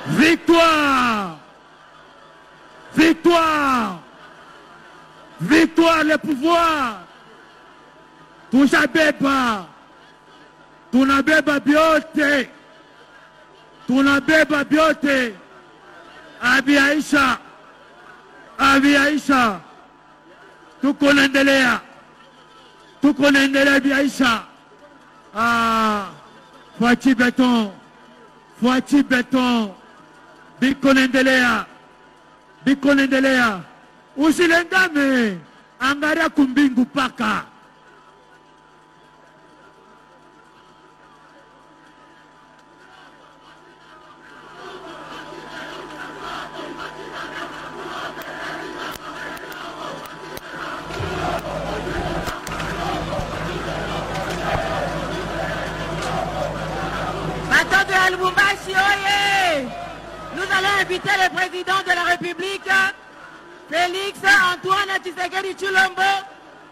Victoire! Victoire! Victoire le pouvoir! Tunabeba! Tunabeba vyote! Tunabeba vyote! Abi Aisha! Abi Aisha! Tuko naendelea! Tuko naendelea Abi Aisha! Fuachi beton! Fuachi beton! Biko naendelea! Biko naendelea! Usilengame! Angalia kumbingu paka! Nous allons inviter le président de la République, Félix Antoine Tshisekedi Tshilombo,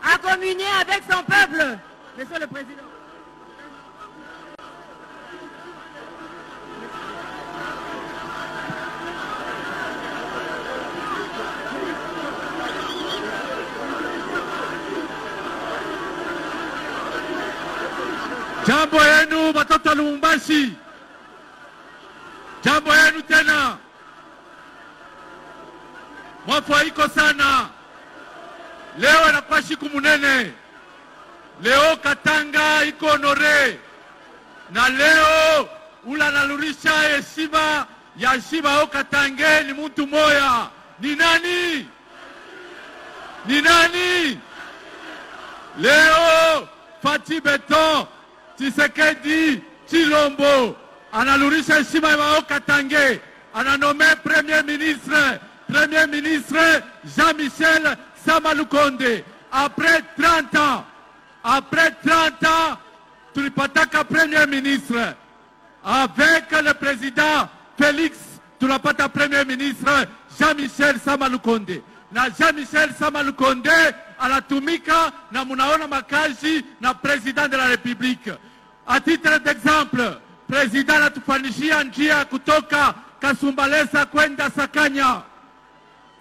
à communier avec son peuple. Monsieur le Président. Jambo yenu watoto wa Lubumbashi. Jambo yenu tena. Mwafua iko sana. Leo inakuwa siku munene. Leo Katanga iko honore. Na leo ula nalurisha heshima ya heshima o Katange ni mtu moya. Ni nani? Ni nani? Leo Fati Beton Tshisekedi Tshilombo analurisha heshima ya Katange, ananome Premier ministre Jean-Michel Samalukonde. Après 30 ans, tulipataka Premier ministre. Avec le président Félix, tulipata Premier ministre Jean-Michel Samalukonde. Na Jean-Michel Samalukonde anatumika na munaona makazi na président de la République. À titre d'exemple, président anatufanishia njia kutoka Kasumbalesa kwenda Sakanya.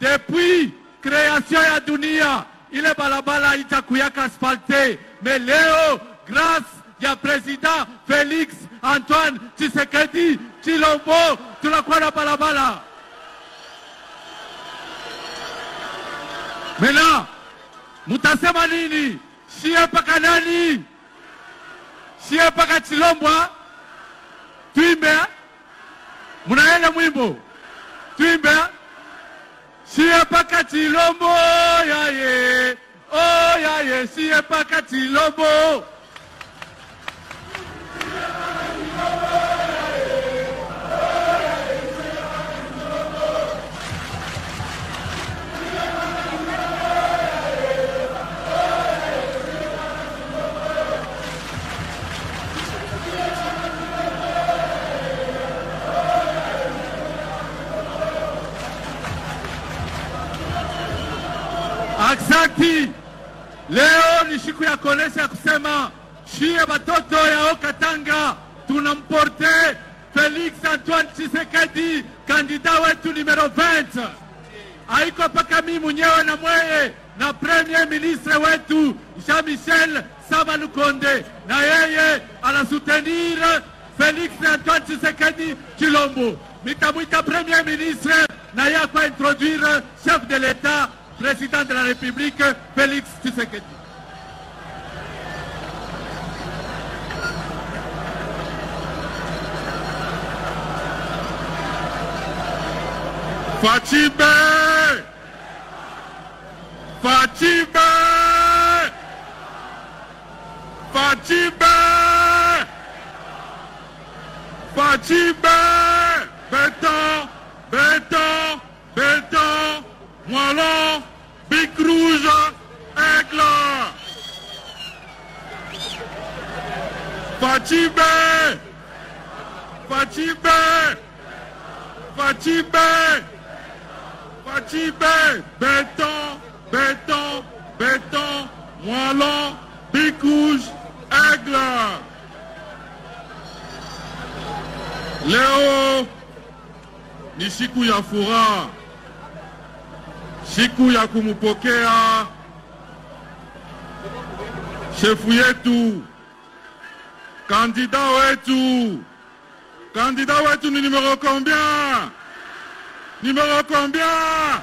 Depuis création ya dunia, ile balabala itakuyaka asphalte. Mais leo, grâce ya président Félix Antoine Tshisekedi Tshilombo, tunakuwa na balabala. Mena, mutasema nini? Shie paka nani? Shie paka Tshilombo? Tuimbe? Munaenda mwimbo? Tuimbe? Shie paka Tshilombo, yaye. Oh yaye, shie paka Tshilombo. Aksanti, leo ni siku ya kuonesha kusema shie batoto ya Katanga tunamporte Félix Antoine Tshisekedi kandida wetu numero 20. Haiko paka mimi mwenyewe na mweye na Premier ministre wetu Jean-Michel Samalukonde, na yeye anasoutenir Félix Antoine Tshisekedi Tshilombo. Mitamwita Premier ministre na yeye kwa introduire chef de l'État, président de la République, Félix Tshisekedi. Fatibe! Fatibe! Fatibe! Fatibe! Béton! Béton! Béton! Moellon! Bic rouge! Aigle! Fatibe! Fatibe! Fatibe! Fatibe! Béton! Béton! Béton! Moellon! Bic rouge! Aigle! Léo ni siku ya furaha, siku ya kumupokea shefu yetu, kandida wetu. Kandida wetu ni numéro combien? Numéro combien?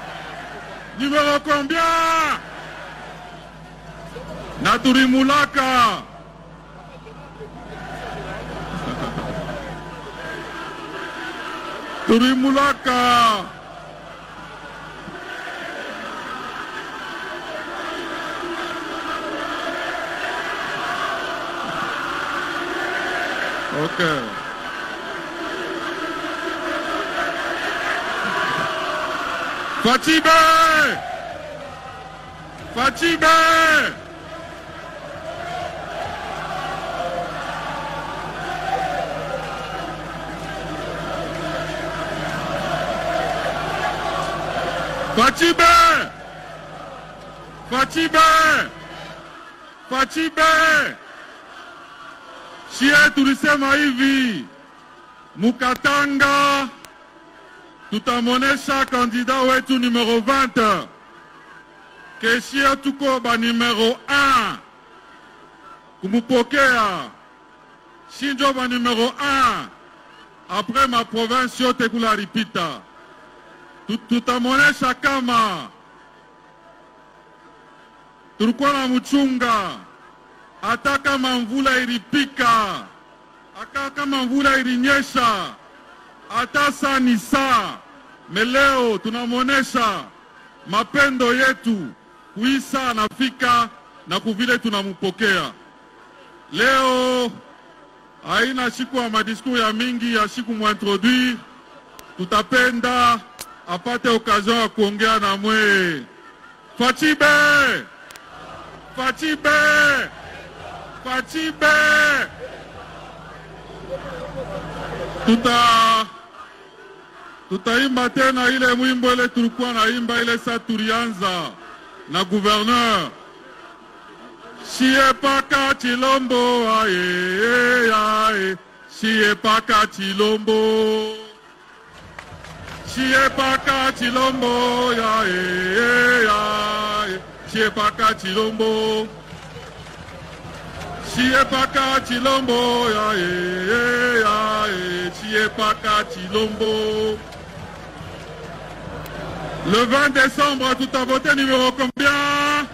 Numéro combien? Naturimulaka. Turimulaka. Ok. Fatibé! Fatibé! Fatibé! Fatibé! Fatibé! Shie tulisema hivi, Mukatanga tutamonesha kandida wetu numero 20, keshia tuko ba numero 1 kumupokea, shinjo ba numero 1 après ma province yote kula ripita. Tutamonesha kama tulikuwa na mchunga, hata kama mvula ilipika, hata kama mvula ilinyesha, hata saa ni saa. Meleo tunamonesha mapendo yetu kuisa nafika na kuvile tunamupokea. Leo haina siku ya madisku ya mingi ya siku muintroduire, tutapenda apate occasion ya kuongea na mwe. Fatibé! Fatibé! Fatibé! Tutaimba tena ile mwimbo ile tulikuwa naimba ile saa tulianza na gouverneur. Shie paka Chilombo aye aye, shie paka Chilombo. Shie paka Chilombo aye aye, shie paka Chilombo. Shie paka Chilombo aye aye, shie paka Chilombo. Le 20 décembre, tout a voté numéro combien?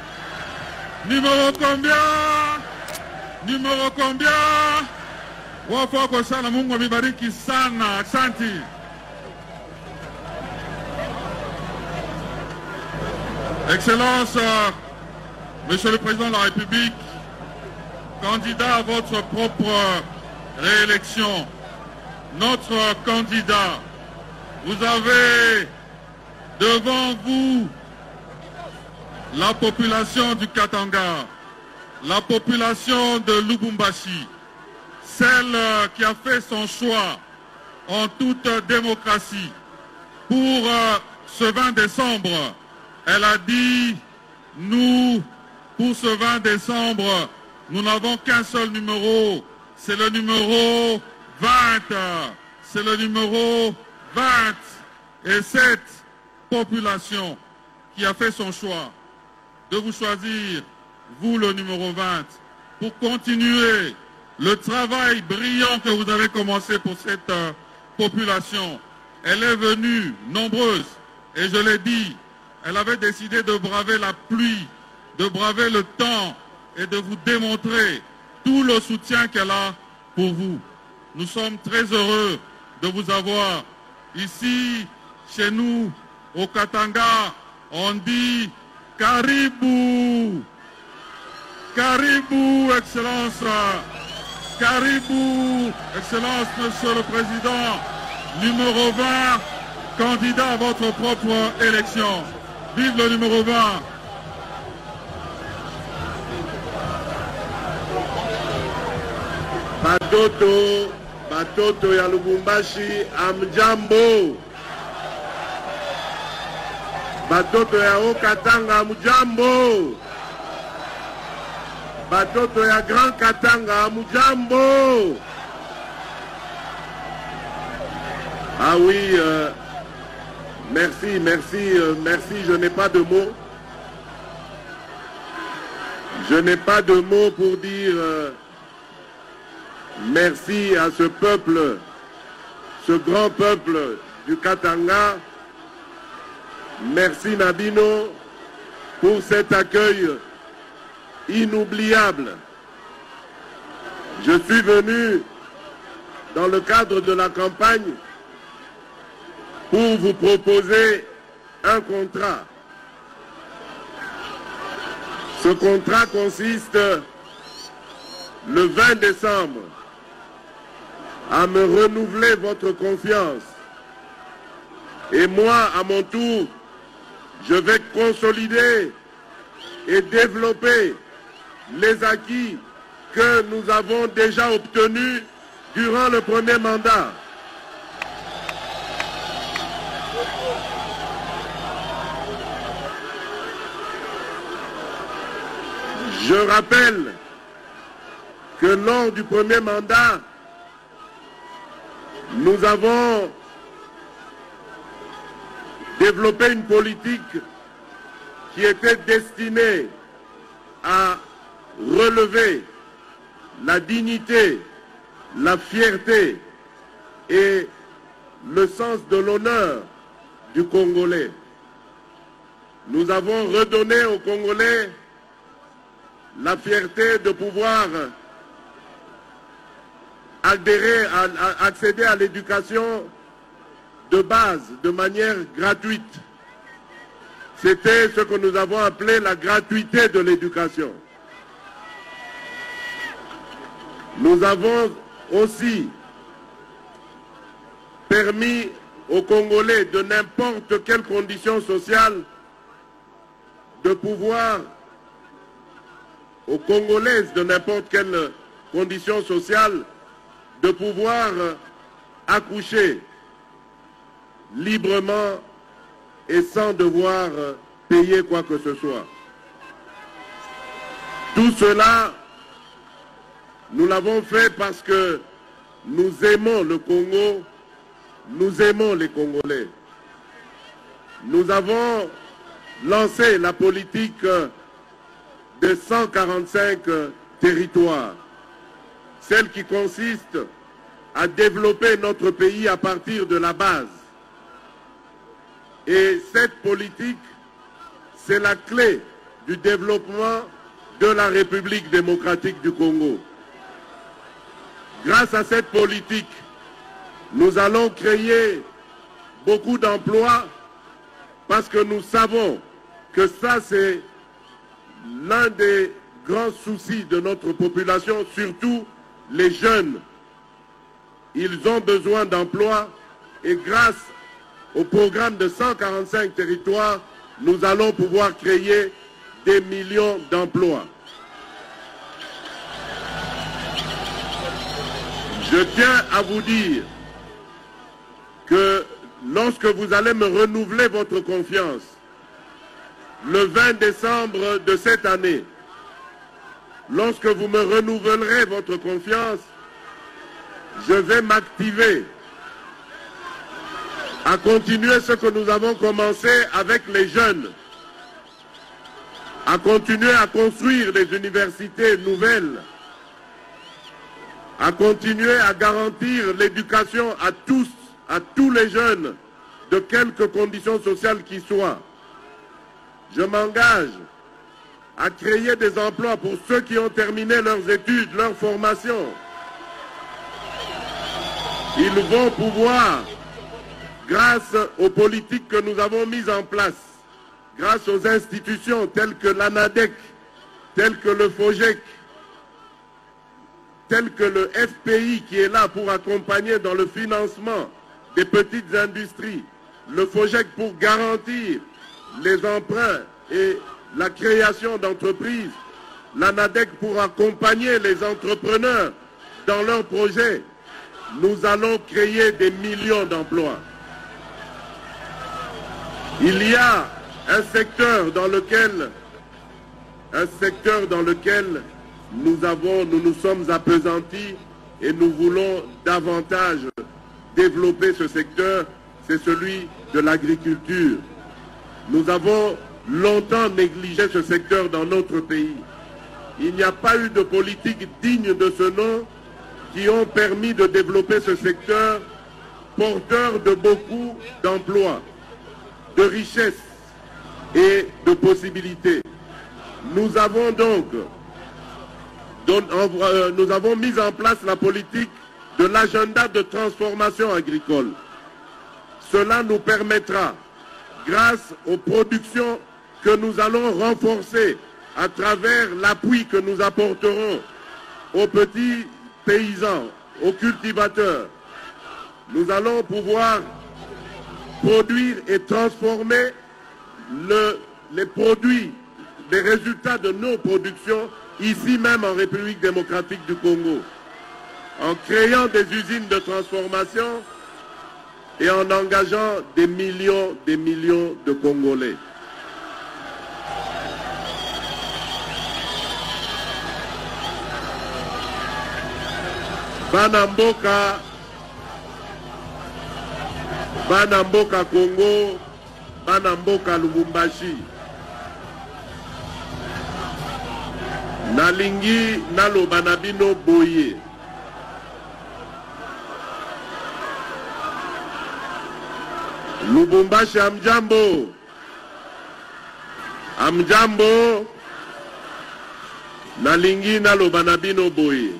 Numéro combien? Numéro combien? Wafoko sana, Mungu amebariki sana, asante. Excellence, Monsieur le Président de la République, candidat à votre propre réélection, notre candidat, vous avez devant vous la population du Katanga, la population de Lubumbashi, celle qui a fait son choix en toute démocratie. Pour ce 20 décembre, elle a dit, nous, pour ce 20 décembre, nous n'avons qu'un seul numéro, c'est le numéro 20. C'est le numéro 20. Et cette population qui a fait son choix de vous choisir, vous le numéro 20, pour continuer le travail brillant que vous avez commencé pour cette population. Elle est venue nombreuse et je l'ai dit, elle avait décidé de braver la pluie, de braver le temps et de vous démontrer tout le soutien qu'elle a pour vous. Nous sommes très heureux de vous avoir ici, chez nous, au Katanga. On dit Caribou. Caribou, Excellence. Caribou, Excellence, Monsieur le Président. Numéro 20, candidat à votre propre élection. Vive le numéro 20. Batoto ya Lubumbashi, amjambo. Batoto ya Okatanga, amjambo. Batoto ya Grand Katanga, amjambo. Ah oui, merci, je n'ai pas de mots. Je n'ai pas de mots pour dire merci à ce peuple, ce grand peuple du Katanga. Merci Nabino pour cet accueil inoubliable. Je suis venu dans le cadre de la campagne pour vous proposer un contrat. Ce contrat consiste, le 20 décembre, à me renouveler votre confiance. Et moi, à mon tour, je vais consolider et développer les acquis que nous avons déjà obtenus durant le premier mandat. Je rappelle que lors du premier mandat, nous avons développé une politique qui était destinée à relever la dignité, la fierté et le sens de l'honneur du Congolais. Nous avons redonné aux Congolais la fierté de pouvoir accéder à l'éducation de base de manière gratuite. C'était ce que nous avons appelé la gratuité de l'éducation. Nous avons aussi permis aux Congolais de n'importe quelle condition sociale de pouvoir, aux Congolaises de n'importe quelle condition sociale, de pouvoir accoucher librement et sans devoir payer quoi que ce soit. Tout cela, nous l'avons fait parce que nous aimons le Congo, nous aimons les Congolais. Nous avons lancé la politique de 145 territoires, celle qui consiste à développer notre pays à partir de la base. Et cette politique, c'est la clé du développement de la République démocratique du Congo. Grâce à cette politique, nous allons créer beaucoup d'emplois parce que nous savons que ça, c'est l'un des grands soucis de notre population, surtout les jeunes. Ils ont besoin d'emplois et grâce au programme de 145 territoires, nous allons pouvoir créer des millions d'emplois. Je tiens à vous dire que lorsque vous allez me renouveler votre confiance, le 20 décembre de cette année, lorsque vous me renouvelerez votre confiance, je vais m'activer à continuer ce que nous avons commencé avec les jeunes, à continuer à construire des universités nouvelles, à continuer à garantir l'éducation à tous les jeunes, de quelque conditions sociales qu'ils soient. Je m'engage à créer des emplois pour ceux qui ont terminé leurs études, leur formation. Ils vont pouvoir, grâce aux politiques que nous avons mises en place, grâce aux institutions telles que l'ANADEC, telles que le FOGEC, telles que le FPI qui est là pour accompagner dans le financement des petites industries, le FOGEC pour garantir les emprunts et la création d'entreprises, l'ANADEC pour accompagner les entrepreneurs dans leurs projets. Nous allons créer des millions d'emplois. Il y a un secteur dans lequel nous nous sommes appesantis et nous voulons davantage développer ce secteur, c'est celui de l'agriculture. Nous avons longtemps négligé ce secteur dans notre pays. Il n'y a pas eu de politique digne de ce nom qui ont permis de développer ce secteur porteur de beaucoup d'emplois, de richesses et de possibilités. Nous avons donc mis en place la politique de l'agenda de transformation agricole. Cela nous permettra, grâce aux productions que nous allons renforcer à travers l'appui que nous apporterons aux petits paysans, aux cultivateurs, nous allons pouvoir produire et transformer les produits, les résultats de nos productions ici même en République démocratique du Congo, en créant des usines de transformation et en engageant des millions de Congolais. Bana mboka Congo, bana mboka Lubumbashi. Nalingi naloba na bino boye. Lubumbashi amjambo. Amjambo. Nalingi naloba na bino boye.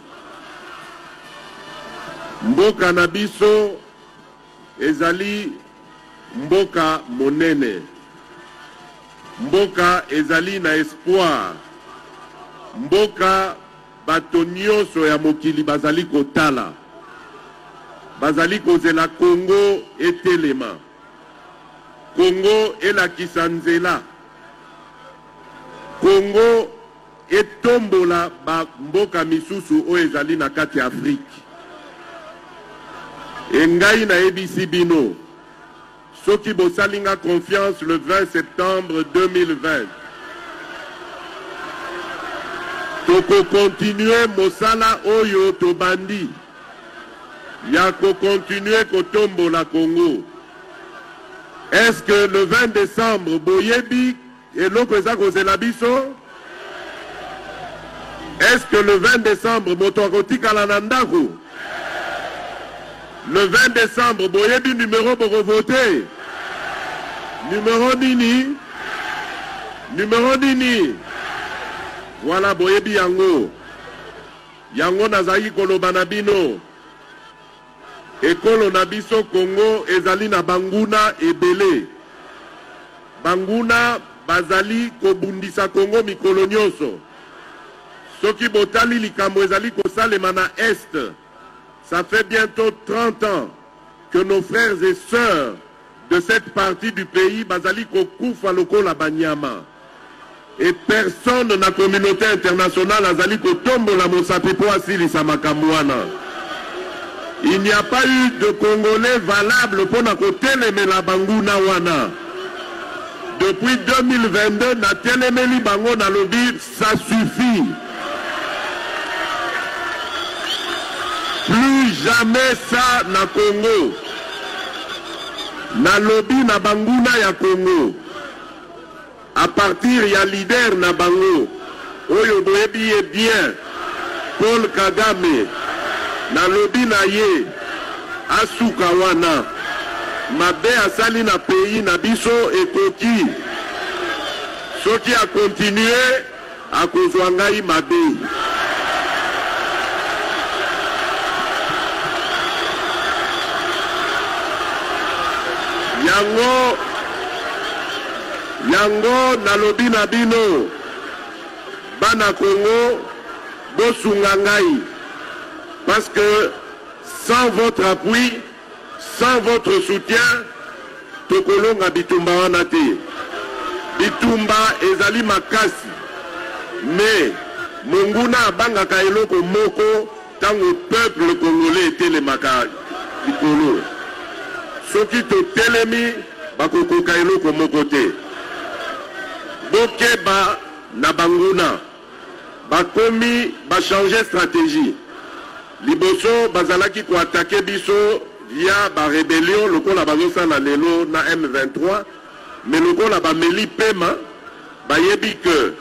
Mboka na biso ezali mboka monene. Mboka ezali na espoir. Mboka bato nyonso ya mokili bazali kotala. Bazali kozela Congo etelema. Congo elakisa nzela. Congo etombola ba mboka misusu oyo ezali na kati ya Afrique. Engai na ebisi bino. Soki bosalinga confiance le 20 septembre 2020. Toko continuer mosala oyo tobandi. Yako continuer kotombo la Congo. Est-ce que le 20 décembre boyebi eloko eza kozela biso? Est-ce que le 20 décembre moto akotikala na ndako? Le 20 décembre boyebi numéro pour voter? Numéro nini? Numéro nini? Voilà boyebi yango. Yango nazali koloba na bino. Ekolo na biso Congo ezali na banguna ebele. Banguna bazali kobundisa Congo mikolo nyonso. Soki botali likambo ezali kosalema na Est. Ça fait bientôt 30 ans que nos frères et sœurs de cette partie du pays bazali kokufa lokola banyama. Et personne na communauté internationale azali kotombola mosapi po asilisa makambo wana. Il n'y a pas eu de Congolais valable pour na kotelemela banguna wana. Depuis 2022, na telemeli bango na lobi, ça suffit. Plus jamais ça na Congo. Na lobi na banguna ya Congo. À partir ya leader na bango. Oyo boyebi est bien. Paul Kagame. Na lobi na ye. Asuka wana. Mabe asali na pays na biso ekoki. Soki a continuer a kozwa ngai mabe. Yango nalobi na bino bana Congo bosunga ngai parce que sans votre appui, sans votre soutien, tokolonga bitumba wana te. Bitumba ezali makasi. Mais monguna abangaka eloko moko tango peuple congolais etelemaka likolo. Soki totelemi bakokoka eloko moko te. Bokeba na banguna bakomi changer stratégie. Liboso bazalaki ko attaquer biso via la rébellion, le col a na lelo na M23, mais le col a meli pema, bayebi que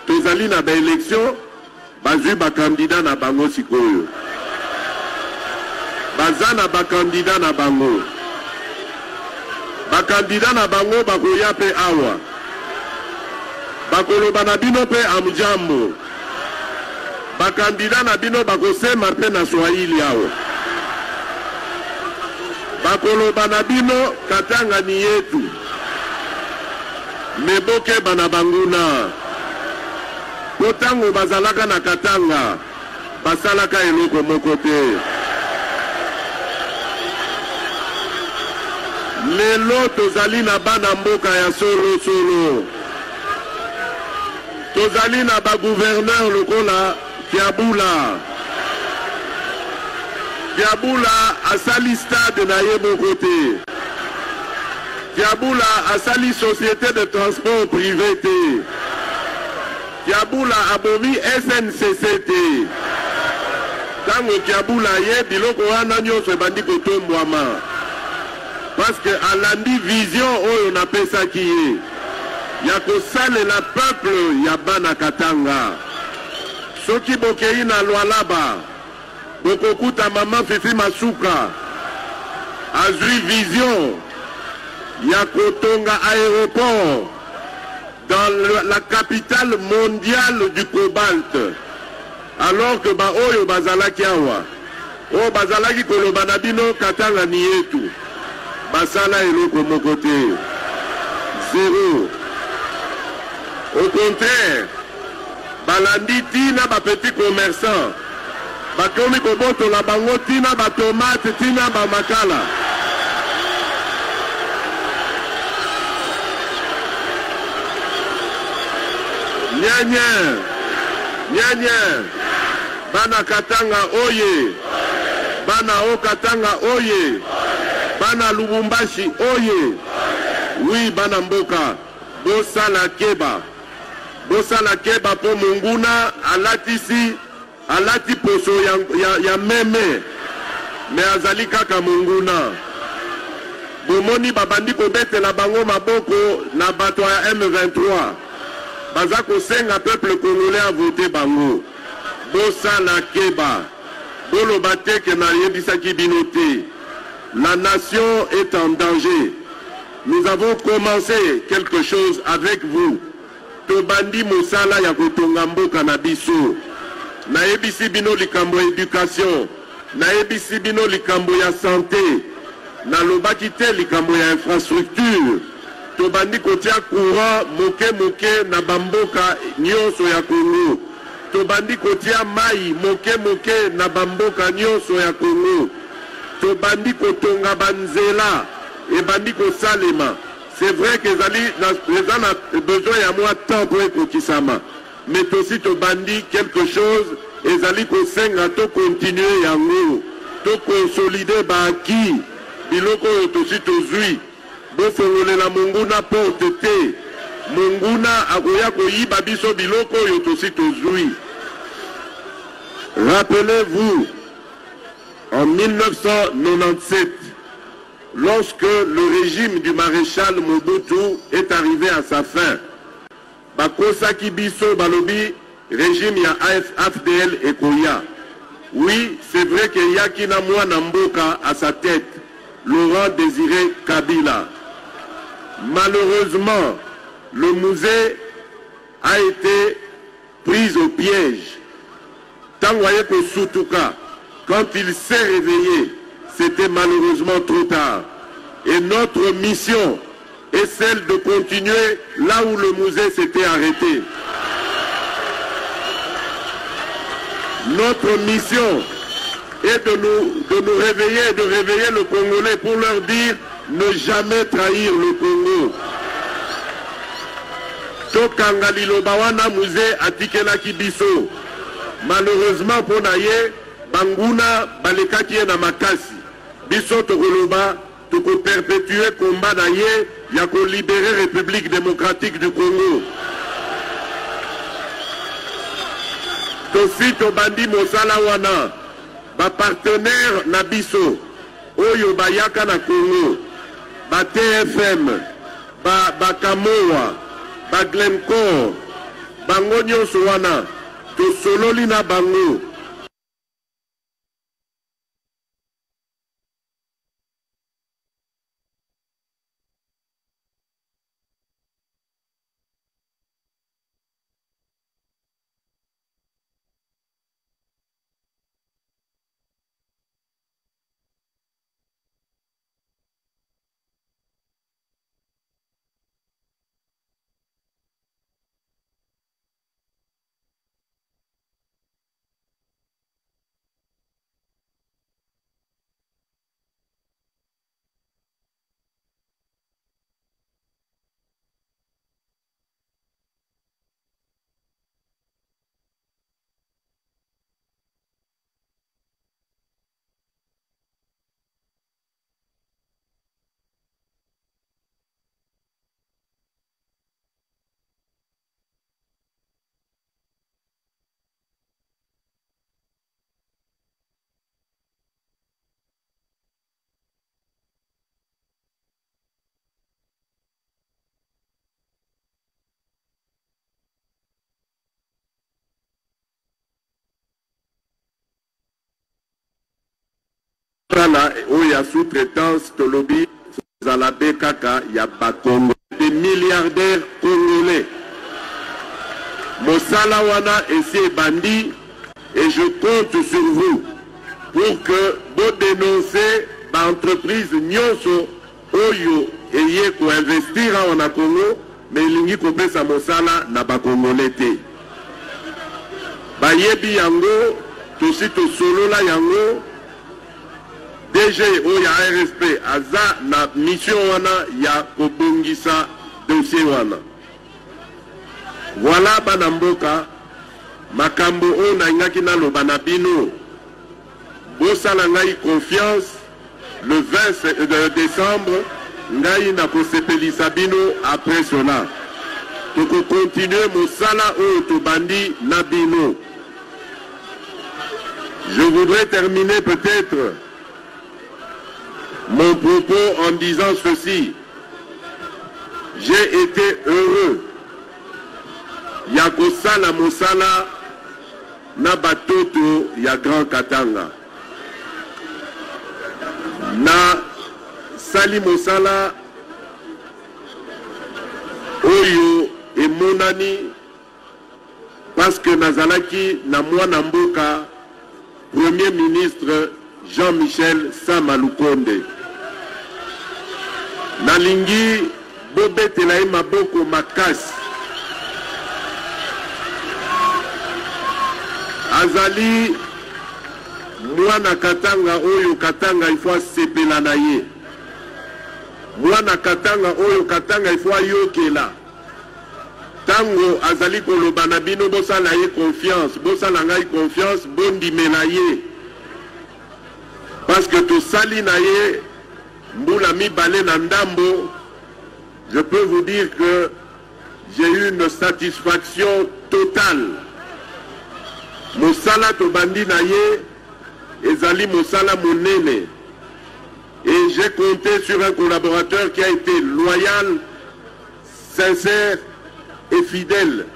tozali na ba élection, bazui ba candidat na bango sikoyo. Bazana ba candidat na bango. Ba candidat na bango bakoya pe awa. Bakoloba na bino pe amjambo. Ba candidat na bino bakosema pe na Swahili awa. Bakoloba na bino Katanga ni yetu. Meboke bana banguna. Potango bazalaka na Katanga. Basalaka eloko moko te. Lelo tozali na bana mboka ya solo solo. Tozali na ba gouverneur lokola Kiabula. Kiabula asali stade na ye bokote. Kiabula asali société de transport privé te. Kiabula abomi SNCC te. Tango Kiabula ye biloko wana nyonso ebandi kotombwama. Parce que alandi vision oyo na pesa kiye. Ya kosale la peuple ya bana Katanga. Soki bokei na Lualaba. Bokokuta mama Fifi Masuka. Azui vision. Ya kotonga aéroport. Dans la capitale mondiale du cobalt. Alors que ba oyo bazalaki awa. O bazalaki koloba na bino Katanga ni yetu. Basala eloko moko te. Zéro. Au contraire, balandi tina ba petit commerçant. Bakomi koboto la bango tina ba tomate tina ba makala. Nyanya. Nyanya. Bana Katanga oye. Bana o Katanga oye. Bana Lubumbashi oye. Oui, bana mboka. Bosala keba. Bosala keba po munguna alatisi. Alati poso ya meme. Me azali kaka munguna. Bomoni babandi kobete la bango maboko na bato ya M23. Bazako senga peuple congolais a voté bango. Bosala keba. Bolo bateke na yebisaki binote. La nation est en danger. Nous avons commencé quelque chose avec vous. Tobandi Mosala ya kotonga mboka na biso. Na ebisi bino likambo éducation. Na ebisi bino likambo ya santé. Na lobaki te likambo ya infrastructure. Tobandi kotia courant moke na bamboka nyonso ya Congo. Tobandi kotia mai moke na bamboka nyonso ya Congo. Tobandi kotonga banzela et bandi kosalema. C'est vrai que les gens ont besoin de moi temps pour ekokisama. Mais aussi tobandi quelque chose et zali kosenga to continuer yango. To consolider baki biloko aussi tozui. Bofongole la munguna porte te. Munguna akoya koyiba biso biloko aussi tozui. Rappelez-vous en 1997, lorsque le régime du maréchal Mobutu est arrivé à sa fin, Bakosaki Biso Balobi, régime ya AFDL et Koya. Oui, c'est vrai qu'il y a Kinamwa Namboka à sa tête, Laurent Désiré Kabila. Malheureusement, le musée a été pris au piège. Tangwaye Kosutuka, quand il s'est réveillé, c'était malheureusement trop tard. Et notre mission est celle de continuer là où le musée s'était arrêté. Notre mission est de nous réveiller et de réveiller le Congolais pour leur dire ne jamais trahir le Congo. Tokangalilo Bawana musée Atikela Kibiso. Malheureusement pour Naye, Banguna Balekaki na Makasi. Biso Tokoloba, Toko perpétuer combat Naye, Yako libérer République démocratique du Congo. Tosi Tobandi Mosala Wana, ba partenaire Nabiso, oyo bayaka na Congo, ba TFM, ba Kamoa, ba Glencore, bango nyonso wana tosololi na bango. Où il y a sous-traitance, Tolobi, Zalabé, Kaka, il y a Bakongo. Des milliardaires congolais. Mosala Wana et ses bandits, et je compte sur vous pour que vous dénoncez l'entreprise Nyonso, Oyo, et Yeko investir en Congo, mais il n'y a pas de Mosala, n'a pas Congolais. Bayebi Yango, tout to solo la Yango, DG oya RSP aza na mission wana ya kobongisa dossier wana. Voilà banamboka makambo o na ngaki na loba na bino. Bosala ngai confiance le 20 décembre ngai na kosepelisa bino après cela. Toko continuer mosala o tobandi na bino. Je voudrais terminer peut-être mon propos en disant ceci. J'ai été heureux. Yakosala Mosala na batoto ya Grand Katanga. Na Sali Mosala Oyo et Monani parce que Nazalaki na mwana mboka Premier ministre Jean-Michel Sama Lukonde. Nalingi bobetela ye maboko makasi. Azali mwana Katanga oyo Katanga il faut sepela na ye. Mwana Katanga oyo Katanga il faut yokela. Tango azali koloba na bino bosala ye confiance, bosala ngai confiance, bondimela ye. Parce que tout sali na ye mbula mibale na ndambo, je peux vous dire que j'ai eu une satisfaction totale. Mosala to bandi na ye ezali mosala monene. Et j'ai compté sur un collaborateur qui a été loyal, sincère et fidèle.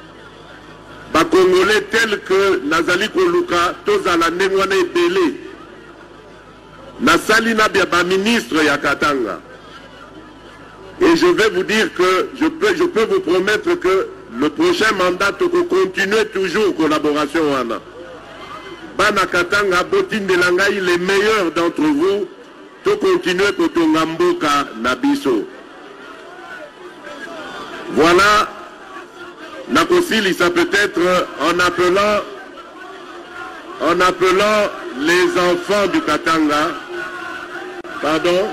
Ba Congolais tel que Nazali Koluka tozala ndengwana ebele. Nasali na ba ministre ya Katanga. Et je vais vous dire que je peux vous promettre que le prochain mandat continue toujours collaboration wana. Bana Katanga botindela ngai les meilleurs d'entre vous to continuer kotonga mboka na biso. Voilà, Nakosili, ça peut être en appelant les enfants du Katanga. Pardon?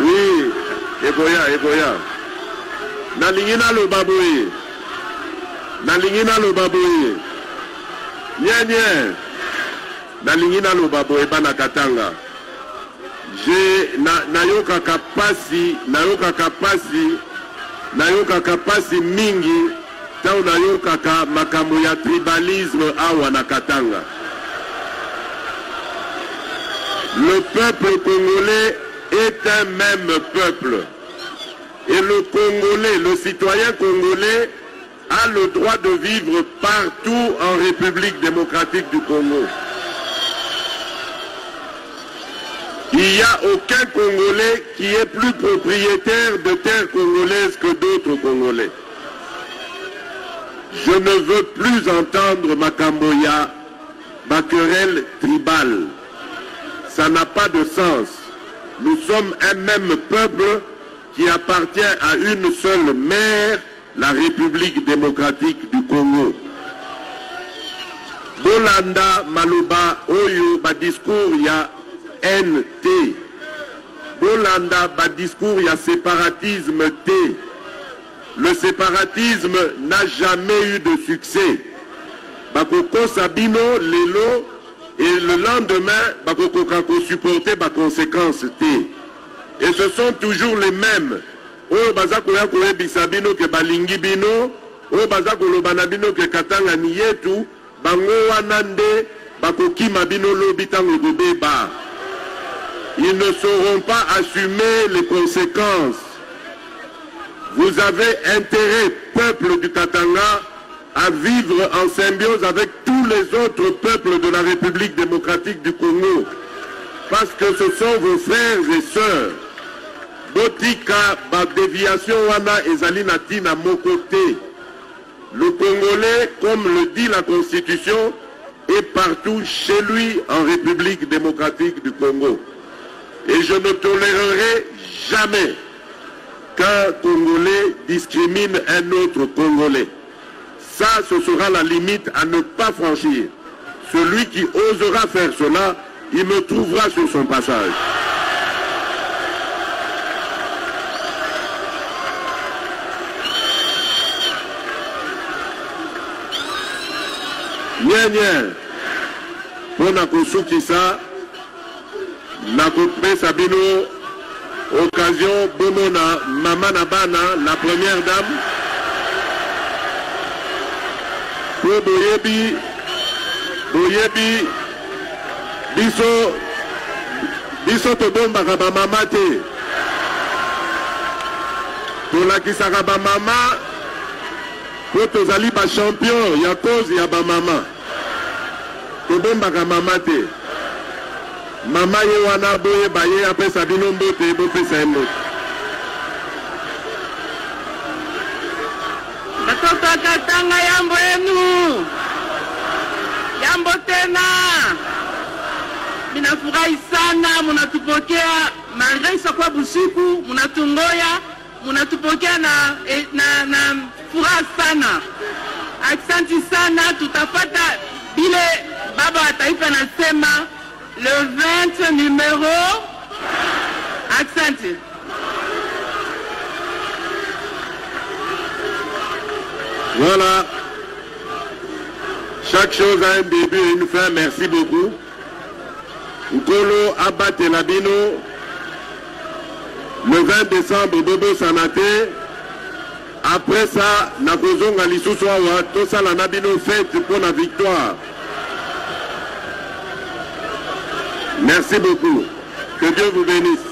Oui, Eboya. Nalingina lo baboye. Nye. Nalingina lo baboye bana Katanga. Nayoka kapasi mingi tao nayoka ka makambo ya tribalisme awa na Katanga. Le peuple congolais est un même peuple. Et le Congolais, le citoyen congolais, a le droit de vivre partout en République démocratique du Congo. Il n'y a aucun Congolais qui est plus propriétaire de terres congolaises que d'autres Congolais. Je ne veux plus entendre Makamboya, ma querelle tribale. Ça n'a pas de sens. Nous sommes un même peuple qui appartient à une seule mère, la République démocratique du Congo. Bolanda Maloba Oyo ba discours ya NT. Bolanda ba discours ya séparatisme T. Le séparatisme n'a jamais eu de succès. Bakoko Sabino Lelo et le lendemain Bakoko Kako supporter ba conséquence T. Et ce sont toujours les mêmes. Oyo bazako ya koye bisabino ke balingi bino, oyo bazako lobana bino ke katanga ni yetu, bango wanande bakoki mabino lobi tango beba. Ils ne sauront pas assumer les conséquences. Vous avez intérêt, peuple du Katanga, à vivre en symbiose avec tous les autres peuples de la République démocratique du Congo. Parce que ce sont vos frères et sœurs. Botika, ba déviation wana ezali natina mokote. Le Congolais, comme le dit la Constitution, est partout chez lui en République démocratique du Congo. Et je ne tolérerai jamais qu'un Congolais discrimine un autre Congolais. Ça, ce sera la limite à ne pas franchir. Celui qui osera faire cela, il me trouvera sur son passage. Nyen, pour Nakosukisa, Nakopé Sabino, occasion, Bomona, Mama Nabana, la première dame, pour Boyebi, Biso Tobomba Rabamamate, pour la Kisarabamama, pour tozali ba champion ya cause ya ba mama tobomba ka mama te mama ye wana boye ba ye apesa bino mbote bo pesa mbote batoto Katanga yambo yenu yambo tena minafurahi sana munatupokea malgré isakuwa busiku munatungoya munatupokea na furaha sana. Aksanti sana, tutapata bile baba wa taifa nasema le 20 numéro. Aksanti. Voilà. Chaque chose a un début et une fin. Merci beaucoup. Nkolo Abate Labino. Le 20 décembre, Bobo Sanate. Après ça, Nakozonga Lissouswawa, tout ça, la Nabino fête pour la victoire. Merci beaucoup. Que Dieu vous bénisse.